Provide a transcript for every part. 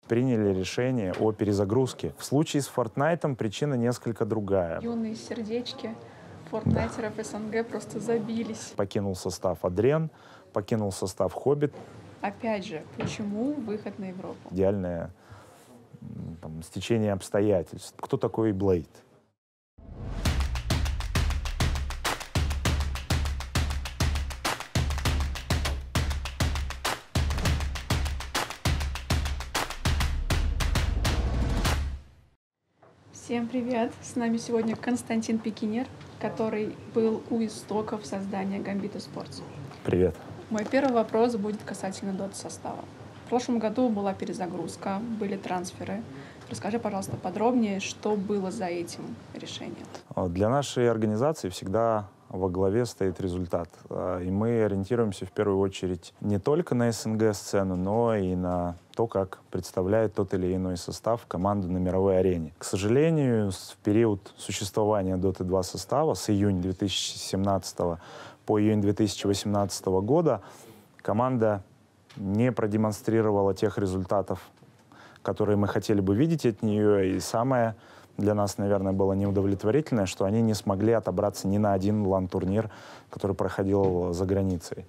приняли решение о перезагрузке. В случае с Fortnite причина несколько другая. Юные сердечки фортнайтеров СНГ просто забились. Покинул состав Адриан, покинул состав Хоббит. Опять же, почему выход на Европу? Идеальное стечение обстоятельств. Кто такой Блейд? Всем привет! С нами сегодня Константин Пекинер, который был у истоков создания Gambito Sports. Привет. Мой первый вопрос будет касательно дота-состава. В прошлом году была перезагрузка, были трансферы. Расскажи, пожалуйста, подробнее, что было за этим решением. Для нашей организации всегда во главе стоит результат. И мы ориентируемся в первую очередь не только на СНГ-сцену, но и на то, как представляет тот или иной состав команду на мировой арене. К сожалению, в период существования Dota 2 состава с июня 2017 по июнь 2018 года команда не продемонстрировала тех результатов, которые мы хотели бы видеть от нее. И самое для нас, наверное, было неудовлетворительное, что они не смогли отобраться ни на один LAN-турнир, который проходил за границей.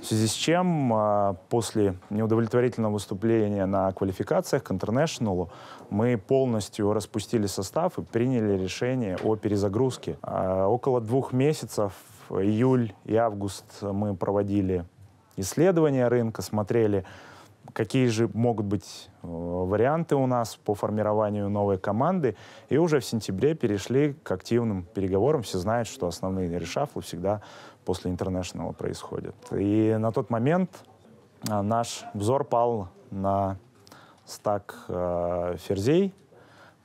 В связи с чем после неудовлетворительного выступления на квалификациях к International мы полностью распустили состав и приняли решение о перезагрузке. Около 2 месяцев, июль и август, мы проводили исследования рынка, смотрели, какие же могут быть варианты у нас по формированию новой команды. И уже в сентябре перешли к активным переговорам. Все знают, что основные решафлы всегда после интернешнла происходят. И на тот момент наш взор пал на стак ферзей.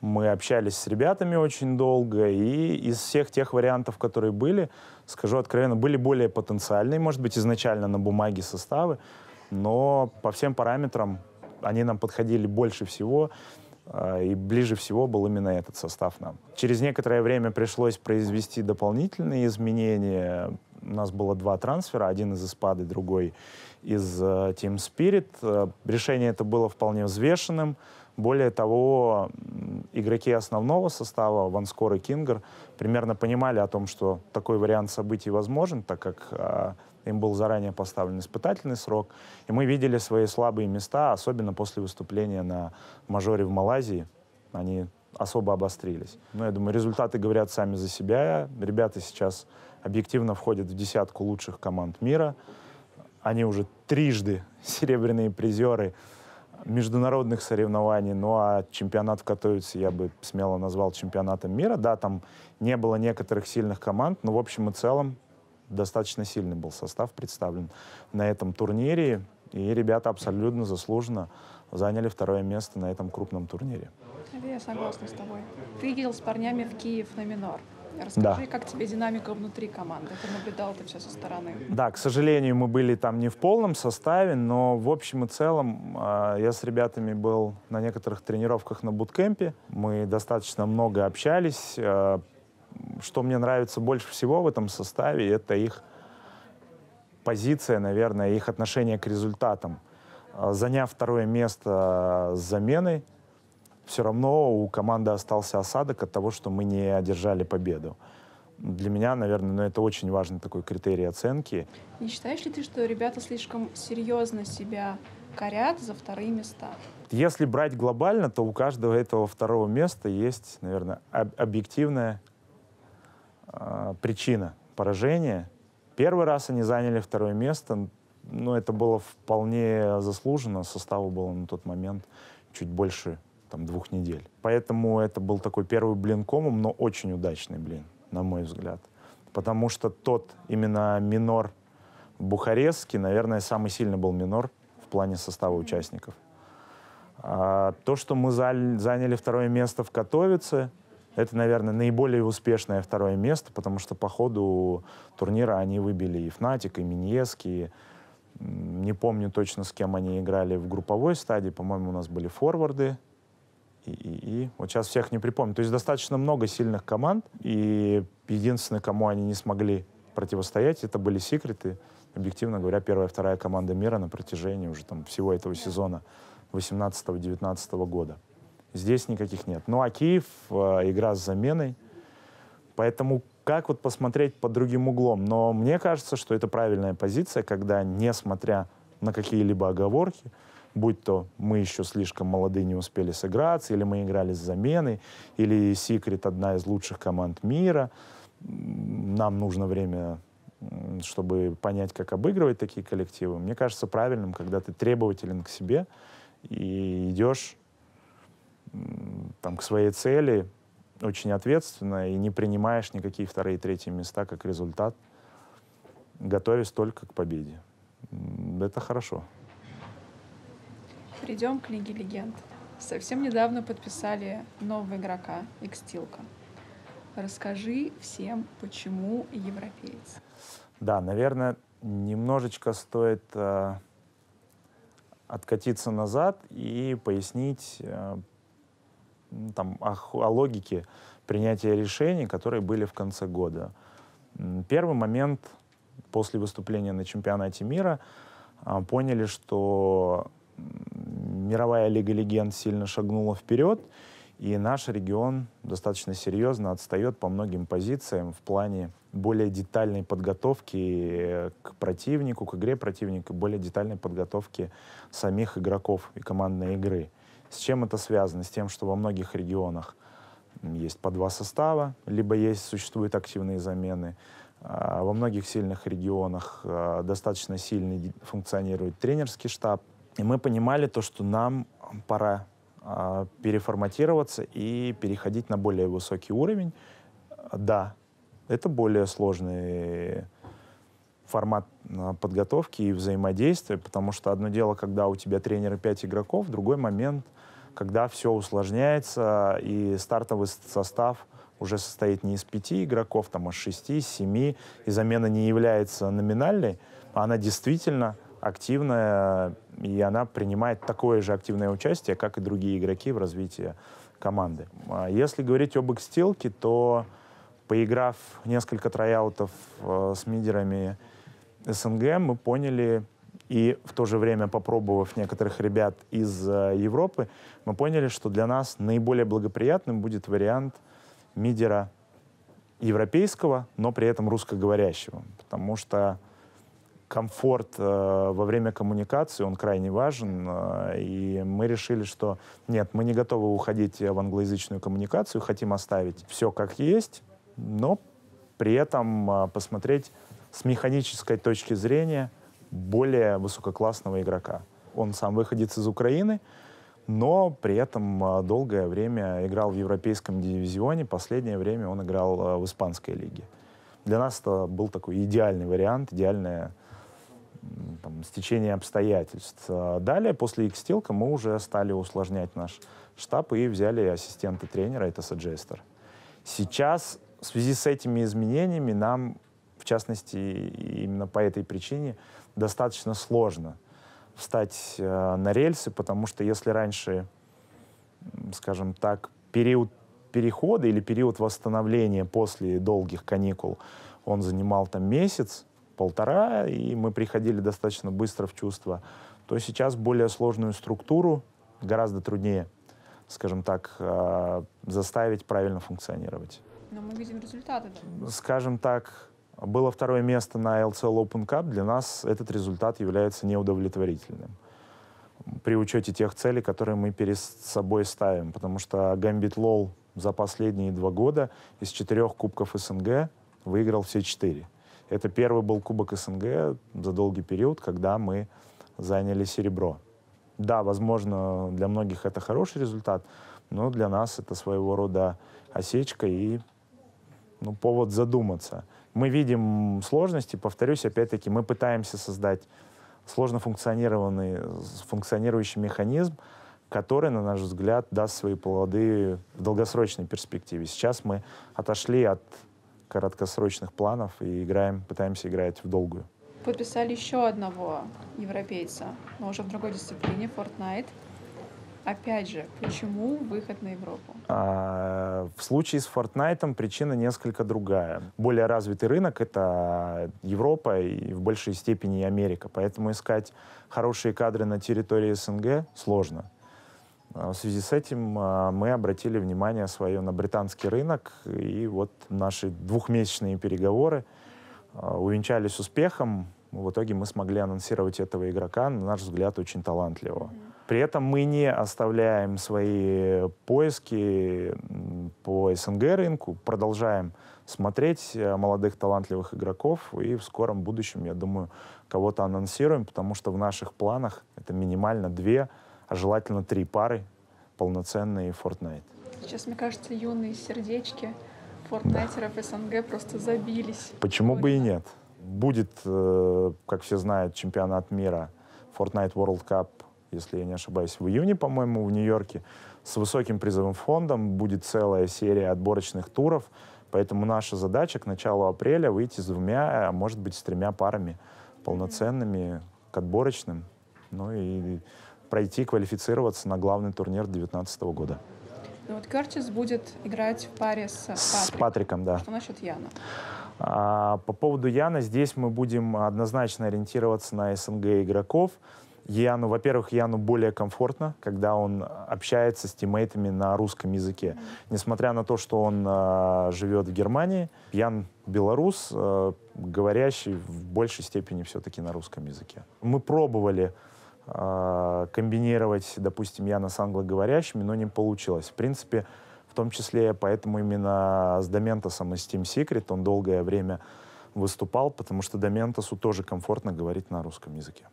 Мы общались с ребятами очень долго, и из всех тех вариантов, которые были, скажу откровенно, были более потенциальные, может быть, изначально на бумаге составы, но по всем параметрам они нам подходили больше всего, и ближе всего был именно этот состав нам. Через некоторое время пришлось произвести дополнительные изменения. У нас было 2 трансфера, один из Испады, другой из Team Spirit. Решение это было вполне взвешенным. Более того, игроки основного состава, Ванскор и Кингер, примерно понимали о том, что такой вариант событий возможен, так как им был заранее поставлен испытательный срок. И мы видели свои слабые места, особенно после выступления на мажоре в Малайзии. Они особо обострились. Но я думаю, результаты говорят сами за себя. Ребята сейчас объективно входят в 10 лучших команд мира. Они уже трижды серебряные призеры международных соревнований, ну а чемпионат в Катовице я бы смело назвал чемпионатом мира. Да, там не было некоторых сильных команд, но в общем и целом достаточно сильный был состав представлен на этом турнире. И ребята абсолютно заслуженно заняли 2-е место на этом крупном турнире. Я согласна с тобой. Ты ездил с парнями в Киев на минор. Расскажи, как тебе динамика внутри команды? Ты наблюдал это все со стороны? Да, к сожалению, мы были там не в полном составе, но в общем и целом я с ребятами был на некоторых тренировках на буткемпе. Мы достаточно много общались. Что мне нравится больше всего в этом составе, это их позиция, наверное, их отношение к результатам. Заняв 2-е место с заменой, все равно у команды остался осадок от того, что мы не одержали победу. Для меня, наверное, это очень важный такой критерий оценки. Не считаешь ли ты, что ребята слишком серьезно себя корят за 2-е места? Если брать глобально, то у каждого этого 2-го места есть, наверное, объективная причина поражения. Первый раз они заняли 2-е место, но это было вполне заслуженно. Составу было на тот момент чуть больше 2 недель. Поэтому это был такой первый блин комом, но очень удачный блин, на мой взгляд. Потому что тот именно минор бухарестский, наверное, самый сильный был минор в плане состава участников. То, что мы заняли 2-е место в Катовице, это, наверное, наиболее успешное 2-е место, потому что по ходу турнира они выбили и Фнатик, и Миньески. Не помню точно, с кем они играли в групповой стадии. По-моему, у нас были форварды. И вот сейчас всех не припомню. То есть достаточно много сильных команд. И единственное, кому они не смогли противостоять, это были секреты. Объективно говоря, 1-я, 2-я команда мира на протяжении уже всего этого сезона 18-19 года. Здесь никаких нет. Ну а Киев игра с заменой. Поэтому как вот посмотреть под другим углом? Но мне кажется, что это правильная позиция, когда, несмотря на какие-либо оговорки, будь то мы еще слишком молодые, не успели сыграться, или мы играли с заменой, или Секрет одна из лучших команд мира, нам нужно время, чтобы понять, как обыгрывать такие коллективы. Мне кажется правильным, когда ты требователен к себе и идешь там, к своей цели очень ответственно и не принимаешь никакие вторые и третьи места как результат, готовясь только к победе. Это хорошо. Перейдем к Лиге легенд. Совсем недавно подписали нового игрока, Икстилка. Расскажи всем, почему европеец. Да, наверное, немножечко стоит откатиться назад и пояснить там, о логике принятия решений, которые были в конце года. Первый момент после выступления на чемпионате мира поняли, что мировая Лига легенд сильно шагнула вперед, и наш регион достаточно серьезно отстает по многим позициям в плане более детальной подготовки к противнику, к игре противника, более детальной подготовки самих игроков и командной игры. С чем это связано? С тем, что во многих регионах есть по два состава, либо существуют активные замены. Во многих сильных регионах достаточно сильный функционирует тренерский штаб. И мы понимали то, что нам пора переформатироваться и переходить на более высокий уровень. Да, это более сложный формат подготовки и взаимодействия, потому что одно дело, когда у тебя тренер и 5 игроков, другой момент, когда все усложняется, и стартовый состав уже состоит не из 5 игроков, там, а 6, 7, и замена не является номинальной, а она действительно активная, и она принимает такое же активное участие, как и другие игроки в развитии команды. Если говорить об Икстилке, то, поиграв несколько трайаутов с мидерами СНГ, мы поняли, и в то же время попробовав некоторых ребят из Европы, мы поняли, что для нас наиболее благоприятным будет вариант мидера европейского, но при этом русскоговорящего, потому что комфорт во время коммуникации, он крайне важен, и мы решили, что нет, мы не готовы уходить в англоязычную коммуникацию, хотим оставить все как есть, но при этом посмотреть с механической точки зрения более высококлассного игрока. Он сам выходец из Украины, но при этом долгое время играл в европейском дивизионе, последнее время он играл в испанской лиге. Для нас это был такой идеальный вариант, идеальное стечение обстоятельств. Далее, после Икстилка, мы уже стали усложнять наш штаб и взяли ассистента тренера, это Саджестер. Сейчас, в связи с этими изменениями, нам, в частности, именно по этой причине, достаточно сложно встать на рельсы, потому что если раньше, скажем так, период перехода или период восстановления после долгих каникул, он занимал там месяц, полтора, и мы приходили достаточно быстро в чувство, то сейчас более сложную структуру гораздо труднее, скажем так, заставить правильно функционировать. Но мы видим результаты. Да? Скажем так, было второе место на LCL Open Cup. Для нас этот результат является неудовлетворительным при учете тех целей, которые мы перед собой ставим. Потому что Gambit LOL за последние 2 года из 4 кубков СНГ выиграл все 4. Это первый был кубок СНГ за долгий период, когда мы заняли серебро. Да, возможно, для многих это хороший результат, но для нас это своего рода осечка и повод задуматься. Мы видим сложности, повторюсь, опять-таки, мы пытаемся создать сложно функционирующий механизм, который, на наш взгляд, даст свои плоды в долгосрочной перспективе. Сейчас мы отошли от краткосрочных планов и пытаемся играть в долгую. Подписали еще одного европейца, но уже в другой дисциплине, Fortnite. Опять же, почему выход на Европу? В случае с Fortnite причина несколько другая. Более развитый рынок — это Европа и в большей степени и Америка. Поэтому искать хорошие кадры на территории СНГ сложно. В связи с этим мы обратили внимание свое на британский рынок. И вот наши двухмесячные переговоры увенчались успехом. В итоге мы смогли анонсировать этого игрока, на наш взгляд, очень талантливого. При этом мы не оставляем свои поиски по СНГ рынку, продолжаем смотреть молодых талантливых игроков и в скором будущем, я думаю, кого-то анонсируем, потому что в наших планах это минимально 2, а желательно 3 пары полноценные Fortnite. Сейчас, мне кажется, юные сердечки фортнайтеров СНГ просто забились. Почему бы и нет? Будет, как все знают, чемпионат мира Fortnite World Cup, если я не ошибаюсь, в июне, по-моему, в Нью-Йорке, с высоким призовым фондом. Будет целая серия отборочных туров. Поэтому наша задача к началу апреля выйти с 2, а может быть с 3 парами полноценными к отборочным. Ну и пройти, квалифицироваться на главный турнир 2019 года. Ну вот Кертис будет играть в паре с Патриком, да. Что насчет Яна? По поводу Яна, здесь мы будем однозначно ориентироваться на СНГ игроков. Яну, во-первых, Яну более комфортно, когда он общается с тиммейтами на русском языке. Несмотря на то, что он живет в Германии, Ян белорус, говорящий в большей степени все-таки на русском языке. Мы пробовали комбинировать, допустим, Яна с англоговорящими, но не получилось. В принципе, в том числе поэтому именно с Доментосом из Team Secret он долгое время выступал, потому что Доментосу тоже комфортно говорить на русском языке.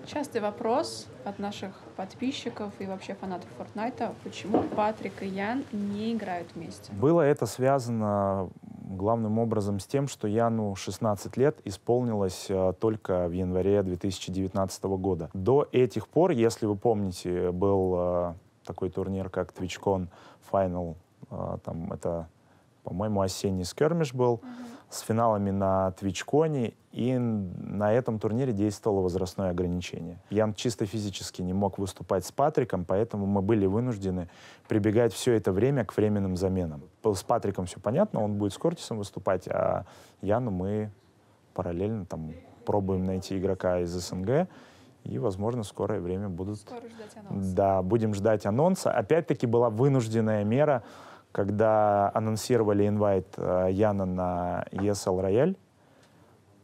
Частый вопрос от наших подписчиков и вообще фанатов Fortnite: почему Патрик и Ян не играют вместе? Было это связано главным образом с тем, что Яну 16 лет исполнилось только в январе 2019 года. До этих пор, если вы помните, был такой турнир, как TwitchCon Final, там это, по-моему, осенний скермиш был, с финалами на TwitchCon, и на этом турнире действовало возрастное ограничение. Ян чисто физически не мог выступать с Патриком, поэтому мы были вынуждены прибегать все это время к временным заменам. С Патриком все понятно, он будет с Кортисом выступать, а Яну мы параллельно там пробуем найти игрока из СНГ, и, возможно, в скорое время будут... Скоро ждать анонса. Да, будем ждать анонса. Опять-таки была вынужденная мера, когда анонсировали инвайт Яна на ESL Royale,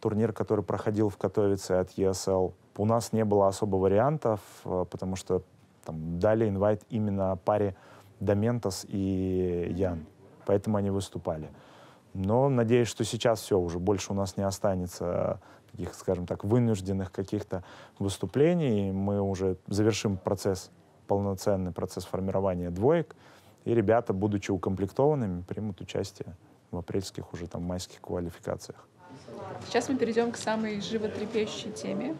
турнир, который проходил в Катовице от ESL. У нас не было особо вариантов, потому что там дали инвайт именно паре Доментос и Ян. Поэтому они выступали. Но надеюсь, что сейчас все, уже больше у нас не останется таких, скажем так, вынужденных каких-то выступлений. Мы уже завершим процесс, полноценный процесс формирования двоек. И ребята, будучи укомплектованными, примут участие в апрельских уже там майских квалификациях. Сейчас мы перейдем к самой животрепещущей теме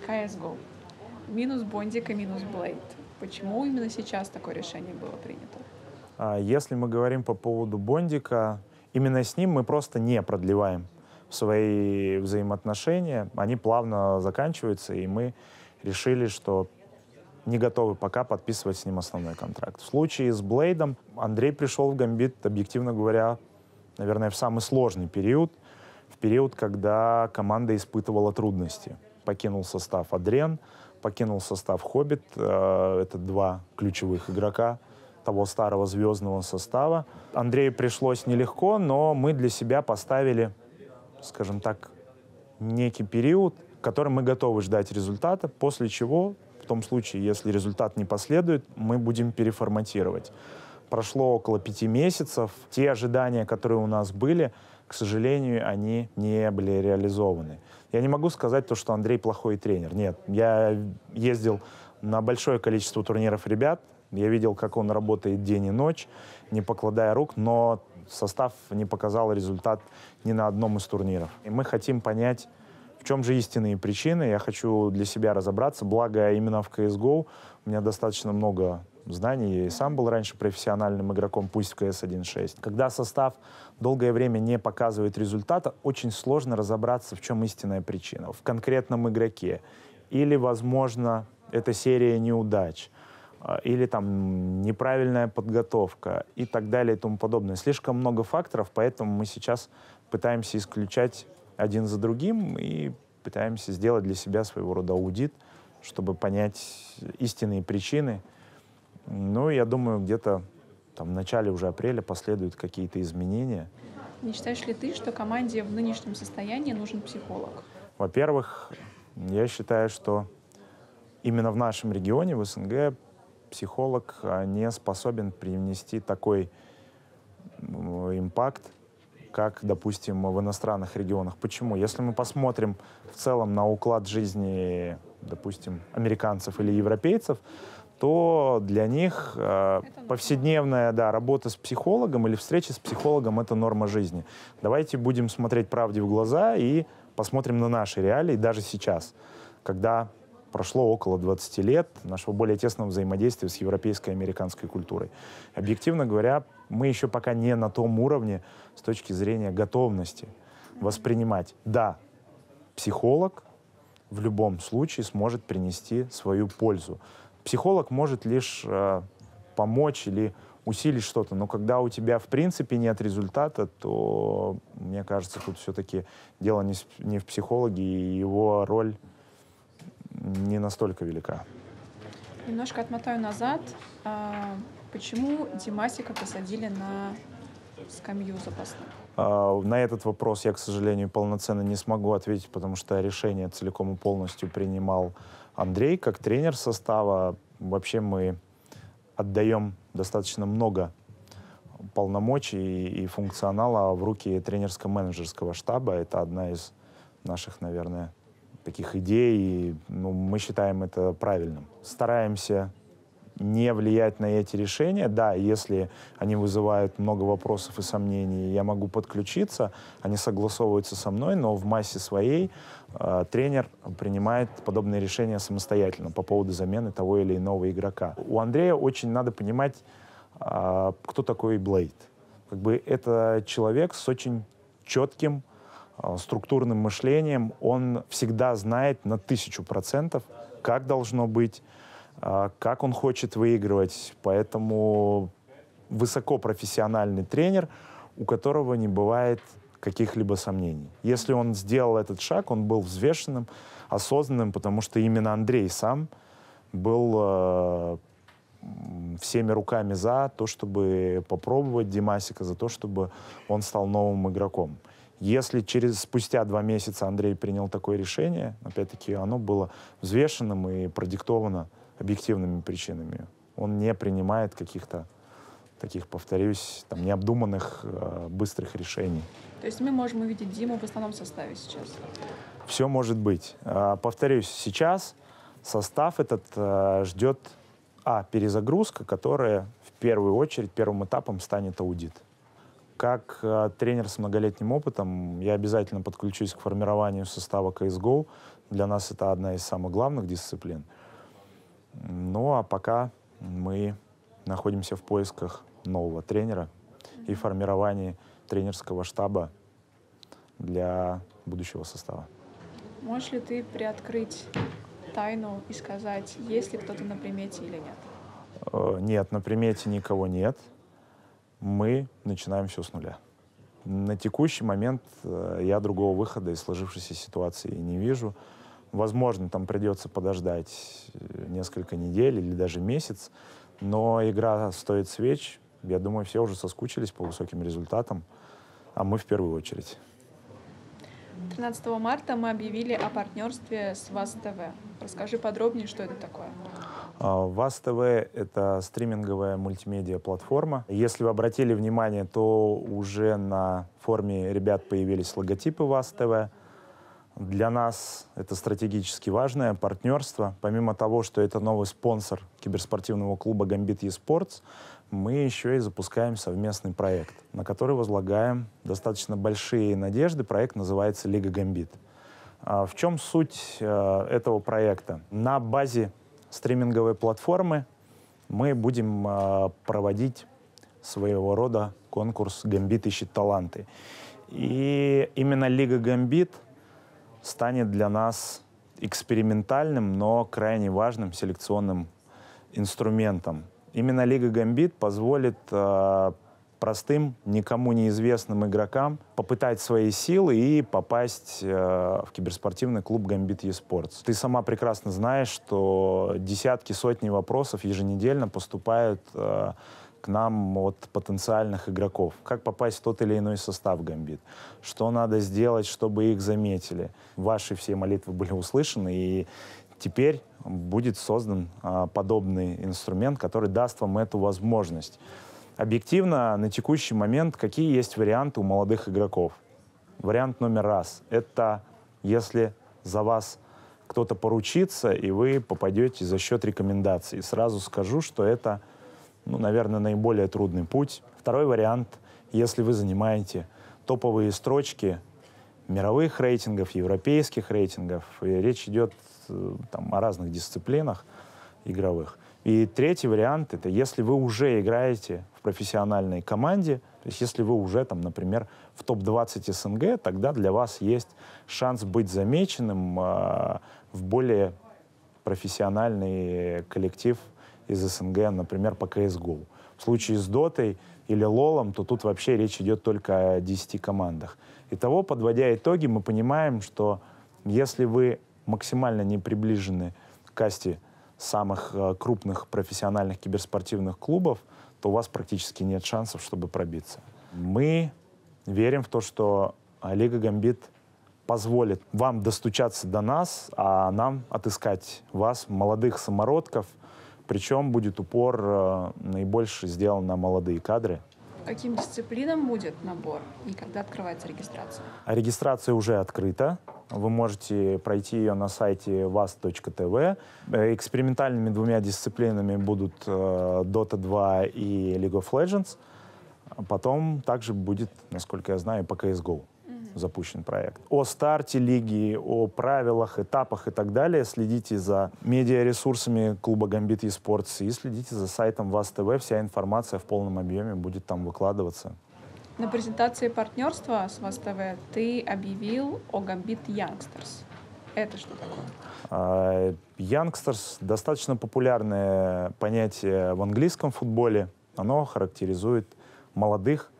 CSGO. Минус Бондик и минус Блейд. Почему именно сейчас такое решение было принято? Если мы говорим по поводу Бондика, именно с ним мы просто не продлеваем свои взаимоотношения. Они плавно заканчиваются, и мы решили, что не готовы пока подписывать с ним основной контракт. В случае с Блейдом Андрей пришел в Гамбит, объективно говоря, наверное, в самый сложный период, в период, когда команда испытывала трудности. Покинул состав Адрен, покинул состав Хоббит, это 2 ключевых игрока того старого звездного состава. Андрею пришлось нелегко, но мы для себя поставили, скажем так, некий период, в котором мы готовы ждать результата, после чего, в том случае, если результат не последует, мы будем переформатировать. Прошло около 5 месяцев. Те ожидания, которые у нас были, к сожалению, они не были реализованы. Я не могу сказать то, что Андрей плохой тренер. Нет, я ездил на большое количество турниров ребят, я видел, как он работает день и ночь, не покладая рук, но состав не показал результат ни на одном из турниров. И мы хотим понять, в чем же истинные причины. Я хочу для себя разобраться, благо именно в CSGO у меня достаточно много знаний. Я и сам был раньше профессиональным игроком, пусть в CS 1.6. Когда состав долгое время не показывает результата, очень сложно разобраться, в чем истинная причина. В конкретном игроке. Или, возможно, это серия неудач. или там неправильная подготовка и так далее и тому подобное. Слишком много факторов, поэтому мы сейчас пытаемся исключать один за другим и пытаемся сделать для себя своего рода аудит, чтобы понять истинные причины. Ну, я думаю, где-то там в начале уже апреля последуют какие-то изменения. Не считаешь ли ты, что команде в нынешнем состоянии нужен психолог? Во-первых, я считаю, что именно в нашем регионе, в СНГ, психолог не способен привнести такой импакт, как, допустим, в иностранных регионах. Почему? Если мы посмотрим в целом на уклад жизни, допустим, американцев или европейцев, то для них повседневная работа с психологом или встреча с психологом — это норма жизни. Давайте будем смотреть правде в глаза и посмотрим на наши реалии даже сейчас, когда прошло около 20 лет нашего более тесного взаимодействия с европейской и американской культурой. Объективно говоря, мы еще пока не на том уровне с точки зрения готовности воспринимать. Да, психолог в любом случае сможет принести свою пользу. Психолог может лишь помочь или усилить что-то, но когда у тебя в принципе нет результата, то, мне кажется, тут все-таки дело не в психологе, и его роль не настолько велика. Немножко отмотаю назад. Почему Димасика посадили на скамью запасных? На этот вопрос я, к сожалению, полноценно не смогу ответить, потому что решение целиком и полностью принимал Андрей как тренер состава. Вообще мы отдаем достаточно много полномочий и функционала в руки тренерско-менеджерского штаба. Это одна из наших, наверное, таких идей. И, мы считаем это правильным. Стараемся не влиять на эти решения. Да, если они вызывают много вопросов и сомнений, я могу подключиться, они согласовываются со мной, но в массе своей тренер принимает подобные решения самостоятельно по поводу замены того или иного игрока. У Андрея очень надо понимать, кто такой Блейд. Это человек с очень четким структурным мышлением. Он всегда знает на 1000%, как должно быть, как он хочет выигрывать. Поэтому высокопрофессиональный тренер, у которого не бывает каких-либо сомнений. Если он сделал этот шаг, он был взвешенным, осознанным, потому что именно Андрей сам был всеми руками за то, чтобы попробовать Димасика, за то, чтобы он стал новым игроком. Если спустя 2 месяца Андрей принял такое решение, опять-таки оно было взвешенным и продиктовано объективными причинами. Он не принимает каких-то таких, повторюсь, необдуманных, быстрых решений. То есть мы можем увидеть Диму в основном составе сейчас? Все может быть. Повторюсь, сейчас состав этот ждет перезагрузка, которая в первую очередь первым этапом станет аудит. Как тренер с многолетним опытом я обязательно подключусь к формированию состава CSGO. Для нас это одна из самых главных дисциплин. Ну а пока мы находимся в поисках нового тренера и формировании тренерского штаба для будущего состава. Можешь ли ты приоткрыть тайну и сказать, есть ли кто-то на примете или нет? Нет, на примете никого нет. Мы начинаем все с нуля. На текущий момент я другого выхода из сложившейся ситуации не вижу. Возможно, там придется подождать несколько недель или даже месяц, но игра стоит свеч. Я думаю, все уже соскучились по высоким результатам, а мы в первую очередь. 13 марта мы объявили о партнерстве с ВАЗ ТВ. Расскажи подробнее, что это такое. ВАЗ ТВ — это стриминговая мультимедиа-платформа. Если вы обратили внимание, то уже на форме ребят появились логотипы ВАЗ ТВ. Для нас это стратегически важное партнерство. Помимо того, что это новый спонсор киберспортивного клуба «Гамбит eSports», мы еще и запускаем совместный проект, на который возлагаем достаточно большие надежды. Проект называется «Лига Гамбит». В чем суть этого проекта? На базе стриминговой платформы мы будем проводить своего рода конкурс «Гамбит ищет таланты». И именно «Лига Гамбит» станет для нас экспериментальным, но крайне важным селекционным инструментом. Именно Лига Гамбит позволит простым, никому неизвестным игрокам попытать свои силы и попасть в киберспортивный клуб Gambit eSports. Ты сама прекрасно знаешь, что десятки, сотни вопросов еженедельно поступают к нам от потенциальных игроков. Как попасть в тот или иной состав Gambit? Что надо сделать, чтобы их заметили? Ваши все молитвы были услышаны, и теперь будет создан подобный инструмент, который даст вам эту возможность. Объективно, на текущий момент, какие есть варианты у молодых игроков? Вариант номер раз – это если за вас кто-то поручится, и вы попадете за счет рекомендаций. Сразу скажу, что это, наверное, наиболее трудный путь. Второй вариант – если вы занимаете топовые строчки мировых рейтингов, европейских рейтингов, и речь идет о разных дисциплинах игровых. И третий вариант – это если вы уже играете в профессиональной команде, то есть если вы уже, например, в топ-20 СНГ, тогда для вас есть шанс быть замеченным в более профессиональный коллектив из СНГ, например, по CSGO. В случае с Дотой или Лолом, то тут вообще речь идет только о 10 командах. Итого, подводя итоги, мы понимаем, что если вы максимально не приближены к касте самых крупных профессиональных киберспортивных клубов, то у вас практически нет шансов, чтобы пробиться. Мы верим в то, что Лига Гамбит позволит вам достучаться до нас, а нам отыскать вас, молодых самородков. Причем будет упор наибольше сделан на молодые кадры. По каким дисциплинам будет набор и когда открывается регистрация? Регистрация уже открыта. Вы можете пройти ее на сайте vas.tv. Экспериментальными двумя дисциплинами будут Dota 2 и League of Legends. Потом также будет, насколько я знаю, по CSGO запущен проект. О старте лиги, о правилах, этапах и так далее следите за медиаресурсами клуба Gambit eSports и следите за сайтом vas.tv. Вся информация в полном объеме будет там выкладываться. На презентации партнерства с vas.tv ты объявил о Gambit Youngsters. Это что такое? Youngsters — достаточно популярное понятие в английском футболе. Оно характеризует молодых,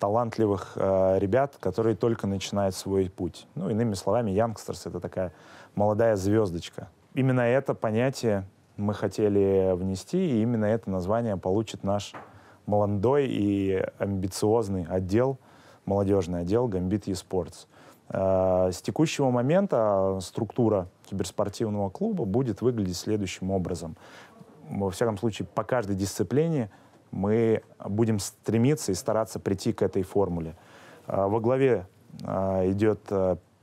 талантливых ребят, которые только начинают свой путь. Иными словами, Youngsters — это такая молодая звездочка. Именно это понятие мы хотели внести, и именно это название получит наш молодой и амбициозный отдел, молодежный отдел Gambit eSports. С текущего момента структура киберспортивного клуба будет выглядеть следующим образом. Во всяком случае, по каждой дисциплине мы будем стремиться и стараться прийти к этой формуле. Во главе идет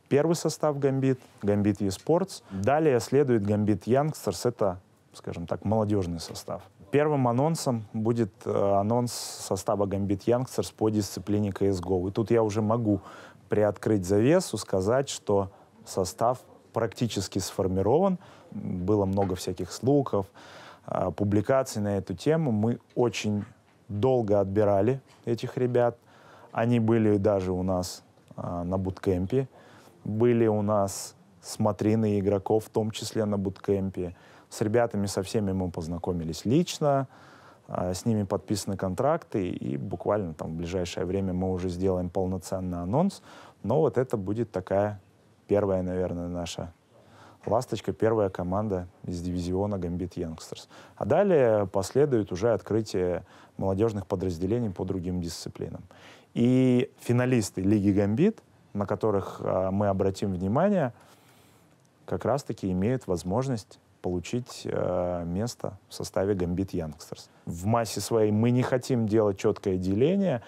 первый состав Gambit eSports. Далее следует Gambit Youngsters, это, скажем так, молодежный состав. Первым анонсом будет анонс состава Gambit Youngsters по дисциплине CSGO. И тут я уже могу приоткрыть завесу, сказать, что состав практически сформирован. Было много всяких слухов, публикаций на эту тему. Мы очень долго отбирали этих ребят. Они были даже у нас на буткемпе. Были у нас смотрины игроков, в том числе на буткемпе. С ребятами со всеми мы познакомились лично. С ними подписаны контракты. И буквально в ближайшее время мы уже сделаем полноценный анонс. Но вот это будет такая первая, наверное, наша ласточка, первая команда из дивизиона Gambit Youngsters. А далее последует уже открытие молодежных подразделений по другим дисциплинам. И финалисты Лиги Gambit, на которых мы обратим внимание, как раз-таки имеют возможность получить место в составе Gambit Youngsters. В массе своей мы не хотим делать четкое деление,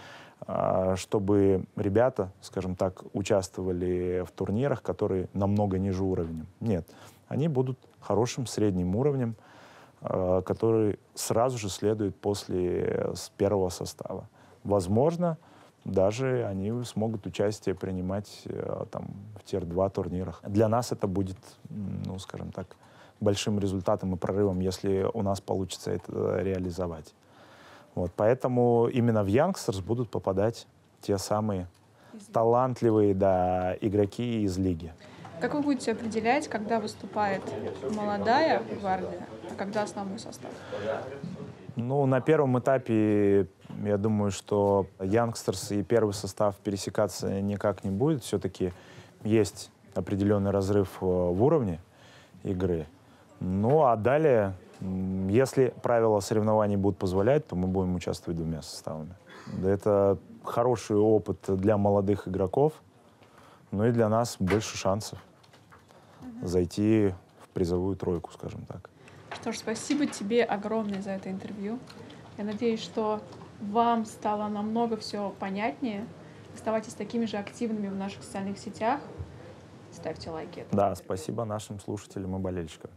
чтобы ребята, скажем так, участвовали в турнирах, которые намного ниже уровнем. Нет, они будут хорошим средним уровнем, который сразу же следует после первого состава. Возможно, даже они смогут участие принимать в тир-2 турнирах. Для нас это будет, скажем так, большим результатом и прорывом, если у нас получится это реализовать. Поэтому именно в Youngsters будут попадать те самые талантливые игроки из лиги. Как вы будете определять, когда выступает молодая гвардия, а когда основной состав? Ну, на первом этапе, я думаю, что Youngsters и первый состав пересекаться никак не будет. Все-таки есть определенный разрыв в уровне игры. Ну, а далее, если правила соревнований будут позволять, то мы будем участвовать двумя составами. Да, это хороший опыт для молодых игроков, ну и для нас больше шансов зайти в призовую тройку, скажем так. Что ж, спасибо тебе огромное за это интервью. Я надеюсь, что вам стало намного все понятнее. Оставайтесь такими же активными в наших социальных сетях. Ставьте лайки. Да, спасибо нашим слушателям и болельщикам.